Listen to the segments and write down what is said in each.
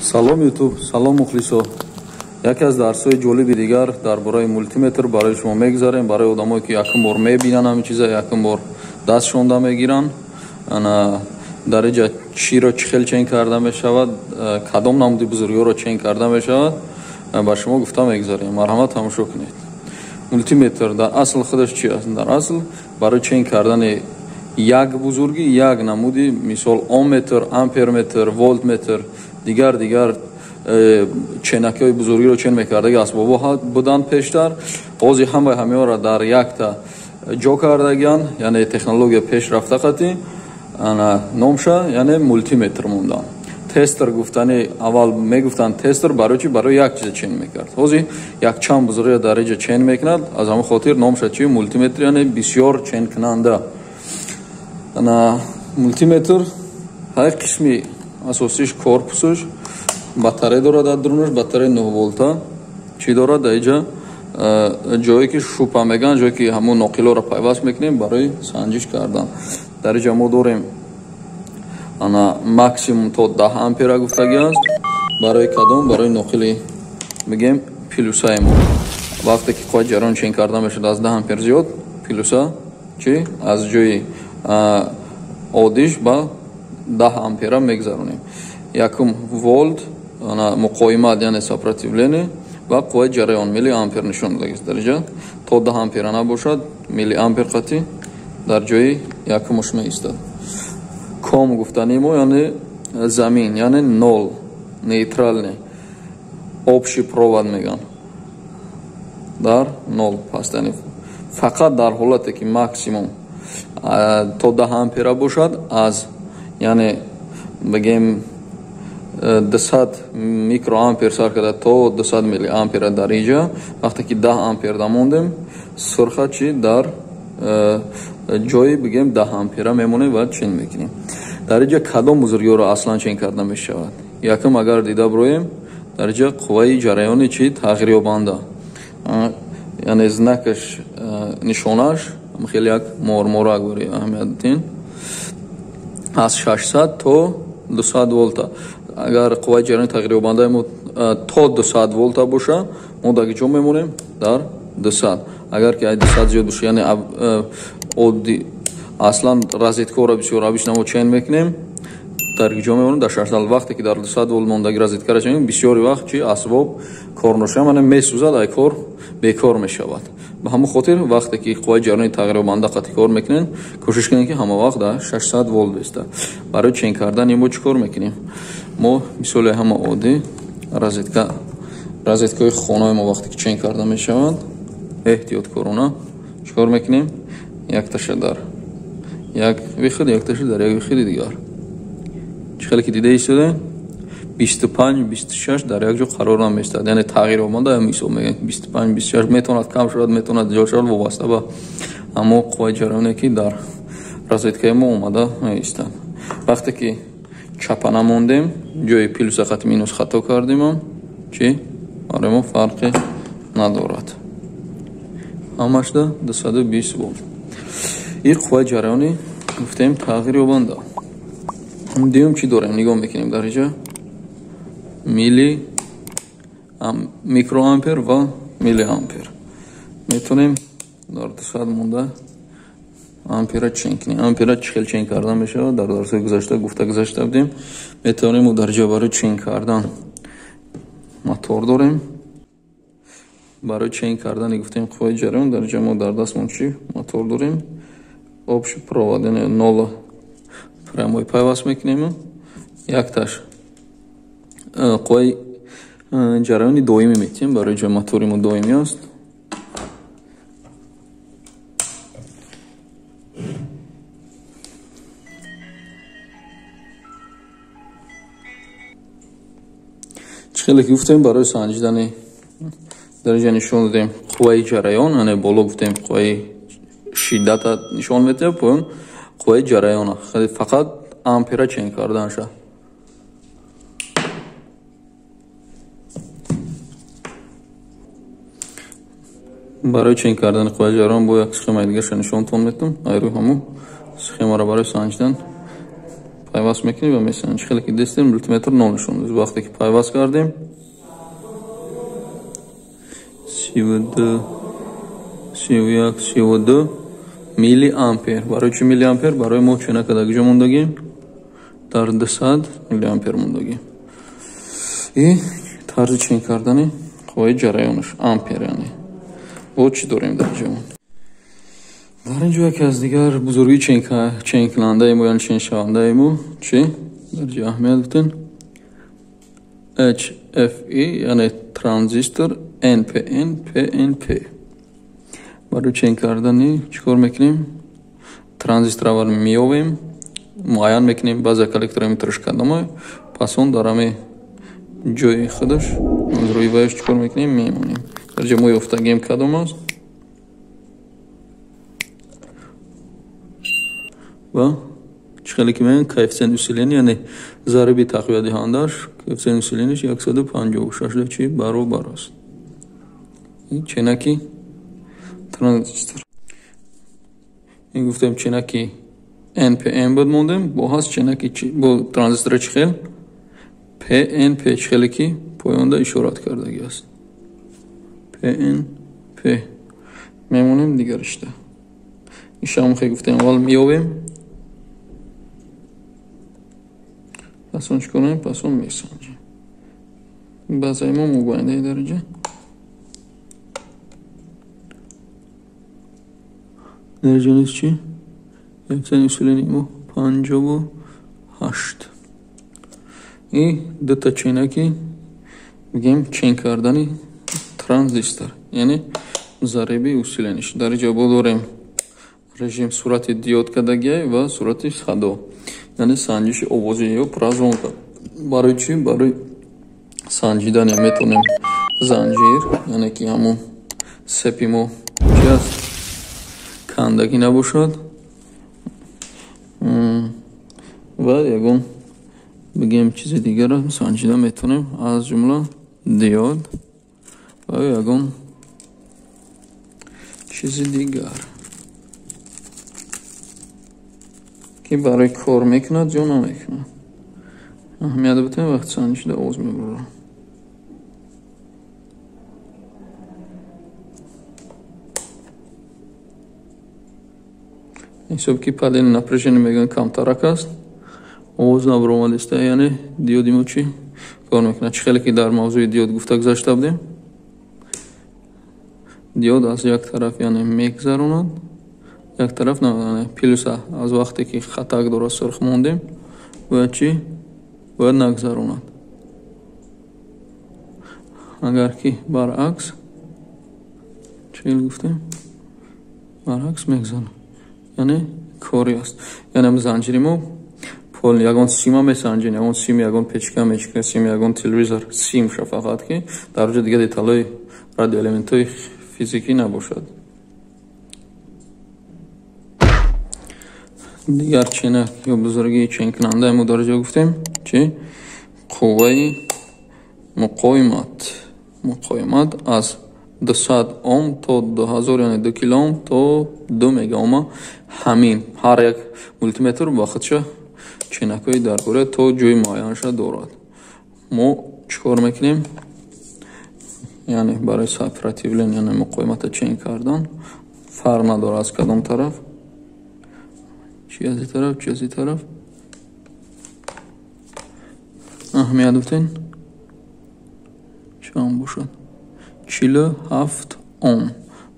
Салом YouTube, салом мухлисо. Яке аз дарсҳои ҷолиби дигар дар бораи мултиметр барои шумо мегзарем, барои одамое ки якум бор мебинанд ҳамин чиза, якум бор дастшонда мегиранд. Ана дараҷа чиро чӣ хел чен карда мешавад, кадом намуди бузургиҳоро чен карда мешавад, ба шумо гуфта мегзарем. Марҳамат тамошо кунед. Мултиметр дар асл худаш чӣ аст? Дар асл барои чен кардани як бузурги, як намуди, мисол омметр, амперметр, волтметр, дигар ченакҳои бузургиро чен мекардаги асбобҳо буданд пештар. ҳозир ҳамаи ҳамеҳоро дар якта ҷо кардагиянд, яъне технология пешрафта қати номша, яъне мултиметр мондан. Тестер гуфтани аввал мегуфтанд тестер барои чӣ? Барои як чиза чен мекард. ҳозир якчанд бузургиро дар инҷа чен мекунад, аз ҳамин хотир номша чӣ? Мултиметр, яъне бисёр ченкунанда. Мултиметр ҳай қисми асосиш корпусаш батарея дорад, дар дурунаш батарея 9 волта чӣ дорад, дар инҷа ҷое ки шупа мегӯянд, ҷое ки ҳамон ноқилоро пайваст мекунем барои санҷиш кардан. Дар инҷа мо дорем максимум то 10 ампера гуфтагӣ аст. Барои кадом? Барои ноқили мегем плюсаи мо. Вақте ки қояд ҷараён чен карда мешавад аз 10 ампер зиёд, плюса чӣ? Аз ҷои одиш ба 10 ампера мегзаронем. Якум волт муқоимат, яъне сопротивление ва қувваи ҷараён миллиампер нишон додагист. Дар инҷа то 10 ампера набошад, миллиампер қати дар ҷои якумаш меистад. Ком гуфтани мо яъне замин, яъне нол, нейтралне, общий провод меган. Дар нол паст, яъне фақат дар ҳолате ки максимум то 10 ампера бошад, аз яъне бигем 200 микроампер сар карда то 200 миллиампера дар инҷа. Вақте ки 10 ампер дамондем, сурха чӣ? Дар ҷои бигем 10 ампера мемонем ва чен мекунем. Дар инҷа кадом бузургиҳоро аслан чен карда мешавад? Якум агар дида бироем, дар инҷа қувваи ҷараёни чӣ? Тағйирёбанда, яъне знакаш, нишонаш хеле як мормора гӯри аҳамият дин, аз 600 то 200 волта. Агар қувваи ҷараёни тағйирёбандаи мо то 200 волта боша, мо дар ҷо мемонем дар 200. Агар ки 200 зиёд боша, яъне одди аслан розеткаро бисёр обычно мо чен мекунем, дар ҷо мемонем дар 600. Вақте ки дар 200 волт мондаги розеткаро чен мекунем, бисёри вақт чӣ? Асбоб кор ношавад, яъне месӯзад, ай кор бекор мешавад. Ба ҳамон хотир вақте ки қувваи ҷараёни тағйирёбанда қати кор мекунем, кӯшиш кунем ки ҳама вақт дар 600 волт беста. Барои чен кардани мо чӣ кор мекунем? Мо мисоли ҳама оддӣ розеткаи хонаи мо вақте ки чен карда мешавад, эҳтиёткорона чӣ кор мекунем? Якташа дар як вихид, якташа дар як вихиди дигар. Чӣ хеле ки дида истода 25-26 дар як ҷо қарор намеистад. Яъне тағйирёбанда мисол мегӯям 25-26 метавонад кам шавад, метавонад зиёд шавад, вобаста ба ҳамо қувваи ҷараёне ки дар розеткаи мо омада меистад. Вақте ки чапа намондем, ҷои плюса хати минус хато кардем, чӣ? Барои мо фарқе надорад. Ҳамашда 220 волт. ин қувваи ҷараёни гуфтем тағйирёбанда. Дуюм чӣ дорем? Нигоҳ мекунем дар инҷа микроампер ва миллиампер. Метавонем дар 200 монда ампера чен кунем. Ампера чӣ хел чен карда мешавад? Дар дарсҳои гузашта гуфта гузашта будем. Метавонем дар инҷа барои чен кардан мотор дорем. Барои чен кардани гуфтем қувваи ҷараён, дар инҷа мо дар дастмон чӣ? Мотор дорем. Общий провод, яъне нола прямой пайваст мекунем. Якташ қувваи ҷараёни доимӣ метиҳем, барои ҷои мотори мо доимӣ аст. Чӣ хеле ки гуфтем барои санҷидани дар инҷа нишон додем қувваи ҷараён, яъне боло гуфтем қувваи шиддата нишон медиҳад, поён қувваи ҷараёна. Фақат ампера чен карданша. Барои чен кардани қувваи ҷараён бо як схемаи дигарша нишонтон метавонам. Айрӯ ҳамун схемаро барои санҷидан пайваст мекунем ва месанҷ. Хеле ки дестем мултиметр нол нишон медиҳад. Вақте ки пайваст кардем 32 31 32 миллиампер. Барои чӣ миллиампер? Барои мо ченака дар куҷо мондагим? Дар 200 миллиампер мондагим. И тарзи чен кардани қувваи ҷараёнаш ампер, яъне бо чӣ дорем дар ҷамон. Дар ин ҷо яке аз дигар бузургии ченкунандаи мо, яъне ченшавандаи мо чӣ дар ҷо аҳамият гуфтем? HFE, яъне транзистор NPN, PNP. Барои чен кардани чӣ кор мекунем? Транзисторро меёвем, муайян мекунем, баъзе коллектора метраш кадамой, пас он дар ҳаме ҷои худаш аз рӯи вайш чӣ кор мекунем? Мемонем. Дар ҷо мо ёфтагем кадом аст ва чӣ хеле ки меён коэффициент усиления, яъне зарби тақвиятдиҳандаш, коэффициент усиленияш 156 чӣ баробар аст. Ченаки транзистор. Ин гуфтем ченаки NPN буд мондем, бо ҳаст ченаки бо транзистора чӣ хел? PNP, чӣ хеле ки поёнда ишорат кардаги аст. PNP мемонем дигаришта. Ишам хе гуфтем аввал меёвем. Пас он чӣ кор мекунем? Пас он месанҷем. Базаи мо мубайнаи дараҷа. Дараҷа нест чӣ? Яксани усилени мо 58. И дута ченаки бигем чен кардани транзистор, яъне зариби усилениш. Дар ин ҷо дорем режим сурати диодкадагия ва сурати садо, яъне санҷиши овози ё празвонка. Барои чӣ? Барои санҷидане метавонем занҷир, яъне ки ҳамон сепи мо чӣ аст? Кандагӣ набошад ва ягон бигем чизи дигара санҷида метавонем, аз ҷумла диод ва ягон чизи дигар ки барои кор мекунад ё намекунад. Аҳамият бутем вақти санҷида оз мебарам. ҳисоб ки падени напряжение мегӯянд камтарак аст, овоз набаромадиста, яъне диоди мо чӣ кор мекунад. Чӣ хеле ки дар мавзӯи диод гуфта гузашта будем, диод аз як тараф яъне мегзаронад, як тараф яъне плюса аз вақте ки хатак дорад сурх мондем, бояд чӣ? Бояд нагзаронад. Агар ки баръакс, чӣ гуфтем? Баръакс мегзаронад, яъне кори аст. Яъне занҷири мо пол ягон сима месанҷем, ягон сим, ягон печка мечка, сим, ягон телевизор, симша фақат ки дар ҷо дигар деталҳои радиоэлементҳои физикӣ набошад. Дигар ченак ё бузургии ченкунандаи мо дар ҷо гуфтем чӣ? Қувваи муқоимат аз 200 Ом то 2000, яъне 2 килоом то 2 мегаома. Ҳамин ҳар як мултиметр ба худша ченакҳои даргура то ҷои муайянша дорад. Мо чӣ кор мекунем? Яъне барои сопротивление, яъне муқоимата чен кардан фарқ надорад аз кадом тараф, чӣ аз ин тараф, чӣ аз ин тараф. Аҳамият бутен чанд бошад? 47 Ом.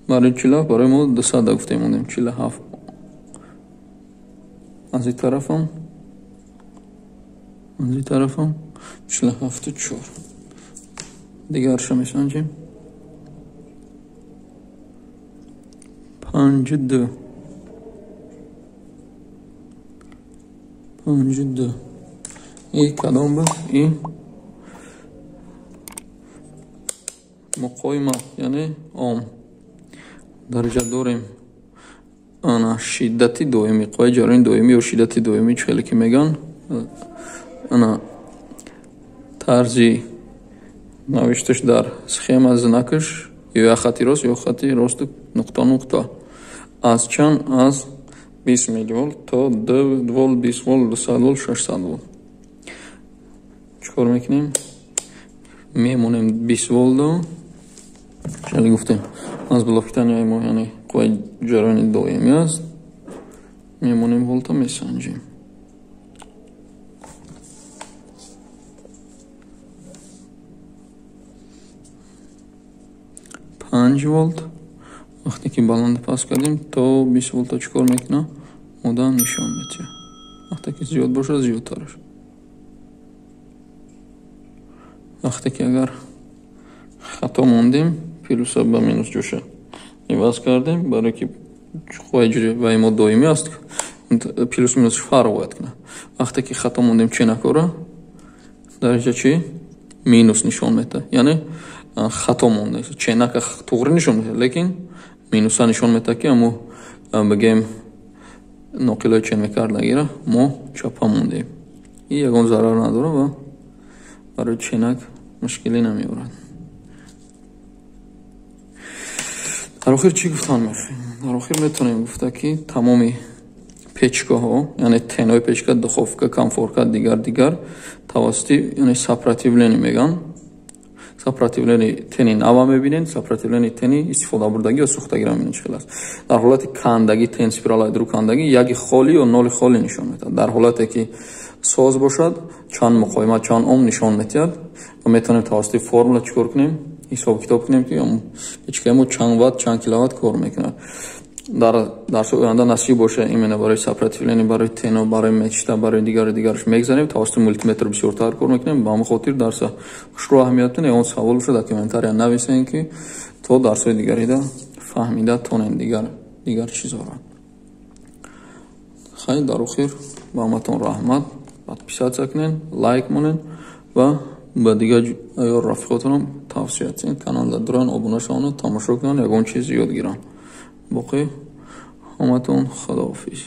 Барои 47 барои мо 200 гуфтем мондем. 47 аз ин тарафам, аз ин тарафам 47.4. Дигарша месанҷем 52. 52. И кадом буд? И муқоимат, яъне Ом. Дар ҷо дорем ана шиддати доимӣ, қувваи ҷараёни доимӣ ё шиддати доимӣ чӣ хеле ки меган, ана тарзи навишташ дар схема знакаш ё як хати рост ё хати росту нуқта нуқта аз чанд, аз 20 милливолт то 2 вольт 20 вольт 100 вольт 600 вольт. چیکار میکنیم؟ میمونیم 20 وولت شاید گفتیم از بلاکتن ما یعنی قوی جریان دائمی است میمونیم ولت میسنجیم. پنج ولت وقتی که بلند پاس کردیم تا 20 ولت چیکار میکنه؟ مدام نشان میده. وقتی که زیاد باشه زیادترش. وقتی که اگر خطا موندیم پلوس با مینوس جوشه عوض کردیم برای که خواهی و ما دائمی است پلوس مینوس فرق باید کنه. وقتی که خطا موندیم چی نکاره درجه چی؟ مینوس نشان میده. یعنی خطا مونده چی نکه توغری نشان میده لیکن مینوس ها نشان میده که امو بگیم ناقلای چی میکرد نگیره ما چپا موندیم. این یکون ضرر نداره و برای چینک مشکلی نمیورد. در آخر چی گفتن میشه؟ در آخر میتونیم گفته که تمامی پیچکه ها یعنی تنهای پیچکه دخوفکه کامفورکه دیگر توسطی یعنی سپراتیولینی میگن. سپراتیولینی تنی نوا میبینین سپراتیولینی تنی استفاده بردگی و سوختگی را میبینین چخیل است. در حالت کندگی تن سپیرال درو کندگی یکی خالی و نول خالی نشان میده. در حالتی که ساز باشد چند مقاومت چند اوم نشان میده و میتونیم توسط فرمول چیکار کنیم حساب کتاب کنیم که پیچکه‌مون چند وات چند کیلووات کار میکنه. در سوی آینده نصیب باشه ایمنه برای سپراتیولینی برای تنو برای مچتا برای دیگرش میگذاریم توسط مولتیمتر بسیارتر کار میکنیم. با همین خاطر درس شروع اهمیت نه اون سوال شده داکیومنتری نویسین که تو درس‌های دیگری دا فهمیده تونین دیگر چیزا را. خیلی در آخر با همتون رحمت подписаться کنین لایک مونین و با دیگه ایار رفیقاتونم توصیه کنین کانال دران ابونه شون و تماشا کنن یگان چیز یاد گیرن. باقی همتون خداحافظ.